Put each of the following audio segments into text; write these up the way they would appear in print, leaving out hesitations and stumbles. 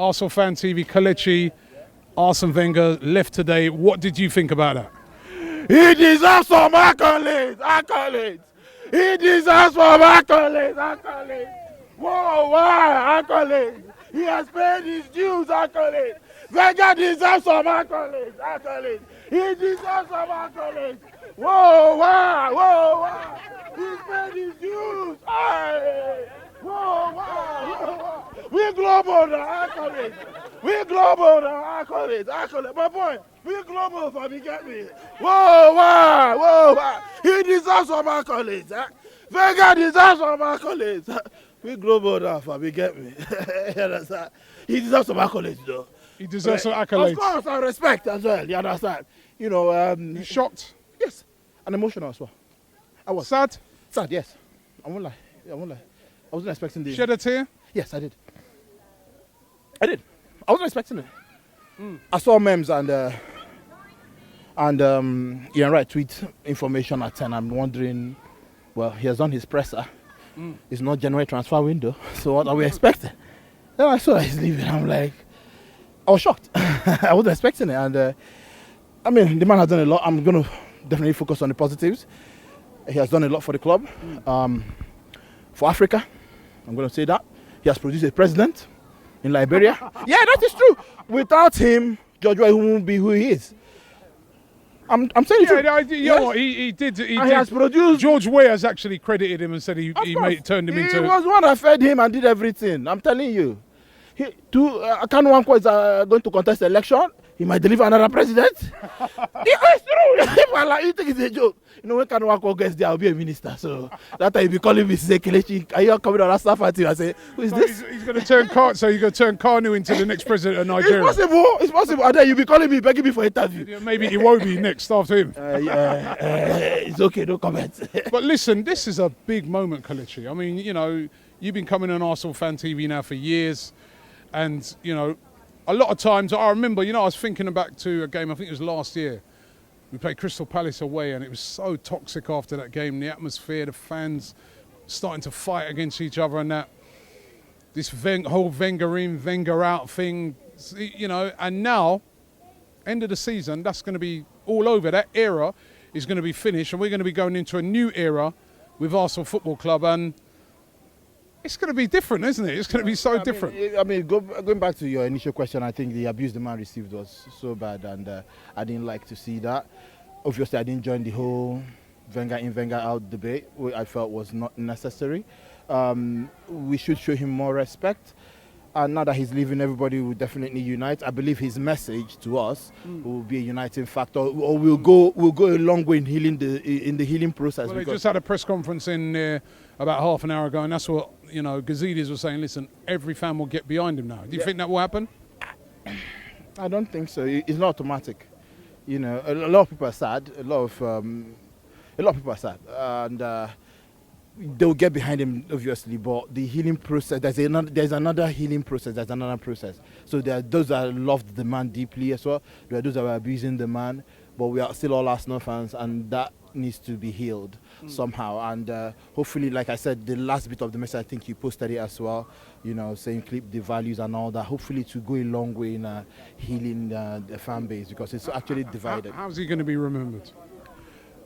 ArsenalFanTV, Kelechi, Arsene Wenger left today. What did you think about that? He deserves some accolades. He deserves some accolades. Whoa, why accolades? He has paid his dues, accolades. Wenger deserves some accolades. He deserves some accolades. Whoa, why? He's paid his dues. Aye. Whoa, why? We global the accolades. Accolades. My boy, we global for me, get me. Whoa, why? He deserves some accolades. Wenger deserves some accolades. We global now for me, get me. He deserves some accolades, though. He deserves some accolades. Of course, I respect as well. You understand? You shocked? Yes, and emotional as well. I was sad. Sad, yes. I won't lie. I wasn't expecting this. Shed a tear? Yes, I did. I wasn't expecting it. I saw memes and Ian Wright tweet information at 10. I'm wondering, well, he has done his presser. It's not January transfer window, so what are we expecting? Then I saw that he's leaving. I'm like, I was shocked. I wasn't expecting it, and I mean, the man has done a lot. I'm going to definitely focus on the positives. He has done a lot for the club, for Africa. I'm going to say that. He has produced a president in Liberia. Yeah, that is true. Without him, George Weah won't be who he is. I'm saying it. You know what? He did. He has produced. George Weah has actually credited him and said he turned him into. He was one that fed him and did everything. I'm telling you. Kanu Nwankwo is going to contest the election. He might deliver another president. It's true. You think it's a joke? You know, when Kanu Nwankwo gets there, I'll be a minister. So that time he'll be calling me, say, Kelechi, are you coming on that staff at you? I say, who is this? He's going to turn Kanu into the next president of Nigeria. It's possible. And then you'll be calling me, begging me for interview. Maybe he won't be next after him. It's okay, no comment. But listen, this is a big moment, Kelechi. I mean, you know, you've been coming on ArsenalFanTV now for years. And, you know, a lot of times, I remember, you know, I was thinking back to a game, I think it was last year. We played Crystal Palace away and it was so toxic after that game. The atmosphere, the fans starting to fight against each other and that. This whole Wenger in, Wenger out thing, you know. And now, end of the season, that's going to be all over. That era is going to be finished and we're going to be going into a new era with Arsenal Football Club. And it's going to be different, isn't it? It's going to be so different. Going back to your initial question, I think the abuse the man received was so bad, and I didn't like to see that. Obviously, I didn't join the whole Wenger in, Wenger out debate, which I felt was not necessary. We should show him more respect. And now that he's leaving, everybody will definitely unite. I believe his message to us will be a uniting factor, or we'll go a long way in the healing process. Well, they just had a press conference in about half an hour ago, and that's what, you know, Gazidis was saying. Listen, every fan will get behind him now. Do you think that will happen? I don't think so. It's not automatic. You know, a lot of people are sad. A lot of people are sad, and they'll get behind him, obviously, but the healing process, there's another healing process, there's another process. So there are those that loved the man deeply as well, there are those that were abusing the man, but we are still all Arsenal fans, and that needs to be healed somehow. And hopefully, like I said, the last bit of the message, I think you posted it as well, you know, saying keep the values and all that, hopefully to go a long way in healing the fan base, because it's actually divided. How's he going to be remembered?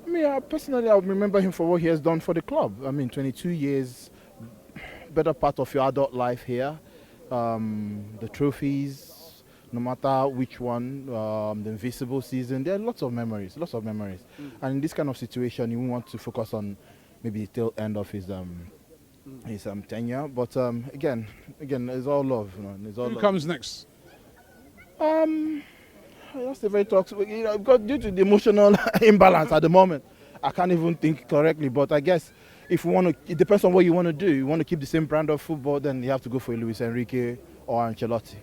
Me, personally, I remember him for what he has done for the club. I mean, 22 years, better part of your adult life here. The trophies, no matter which one, the invisible season, there are lots of memories. And in this kind of situation, you want to focus on maybe the tail end of his tenure. But again, it's all love. You know, it's all Who love. comes next? That's a very toxic. You know, because due to the emotional imbalance at the moment, I can't even think correctly. But I guess if we want to, it depends on what you want to do. You want to keep the same brand of football, then you have to go for Luis Enrique or Ancelotti.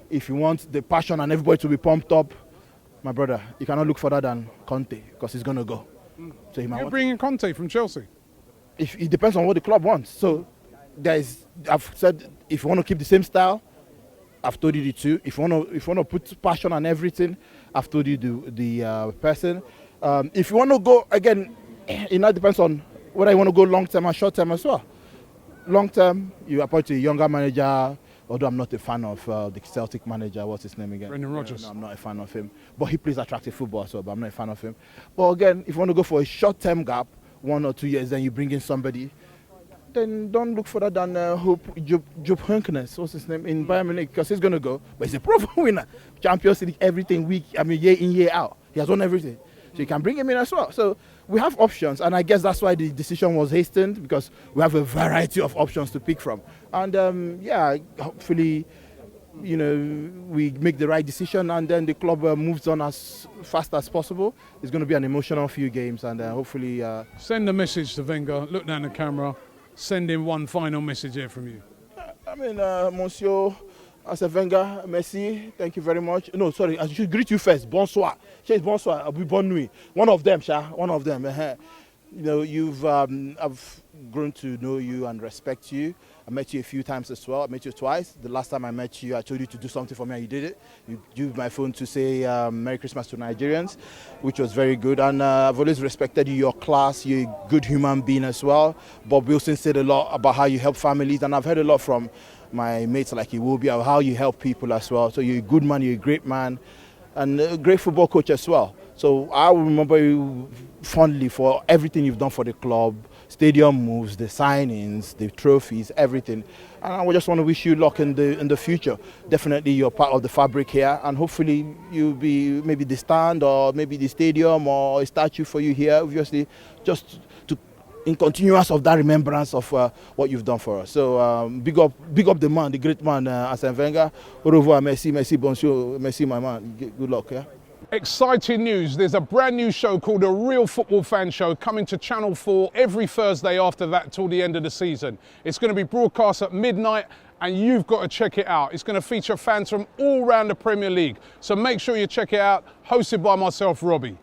If you want the passion and everybody to be pumped up, my brother, you cannot look further than Conte, because he's going to go. So You're bringing Conte from Chelsea? It depends on what the club wants. So I've said, if you want to keep the same style, I've told you the two. If you want to put passion on everything, I've told you the person. If you want to go, again, it now depends on whether you want to go long term or short term as well. Long term, you appoint a younger manager Although I'm not a fan of the Celtic manager, what's his name again? Brendan Rodgers. No, I'm not a fan of him. But he plays attractive football as well, but I'm not a fan of him. But again, if you want to go for a short-term gap, 1 or 2 years, then you bring in somebody, then don't look further than Jupp Heynckes, what's his name, in Bayern because he's going to go. But he's a proven winner. Champions League, everything, year in, year out. He has won everything. So you can bring him in as well. So we have options, and I guess that's why the decision was hastened, because we have a variety of options to pick from. And yeah, hopefully, you know, we make the right decision, and then the club moves on as fast as possible. It's going to be an emotional few games, and hopefully... Send a message to Wenger, look down the camera, send him one final message here from you. I mean, Monsieur Wenger, merci, thank you very much. No, sorry, I should greet you first. Bonsoir. Bonsoir, bonne nuit. One of them, Sha, one of them. You know, I've grown to know you and respect you. I met you a few times as well. I met you twice. The last time I met you, I told you to do something for me, and you did it. You used my phone to say Merry Christmas to Nigerians, which was very good. And I've always respected you, your class. You're a good human being as well. Bob Wilson said a lot about how you help families, and I've heard a lot from my mates like Iwobi about how you help people as well. So you're a good man, you're a great man, and a great football coach as well. So I will remember you fondly for everything you've done for the club, stadium moves, the signings, the trophies, everything. And I just want to wish you luck in the future. Definitely you're part of the fabric here, and hopefully you'll be maybe the stand or maybe the stadium or a statue for you here, obviously, just to in continuance of that remembrance of what you've done for us. So big up the man, the great man, Arsene Wenger. Au revoir, merci, merci, bonjour, merci, my man. Good luck, yeah. Exciting news, there's a brand new show called A Real Football Fan Show coming to Channel 4 every Thursday after that till the end of the season. It's going to be broadcast at midnight, and you've got to check it out. It's going to feature fans from all around the Premier League. So make sure you check it out, hosted by myself, Robbie.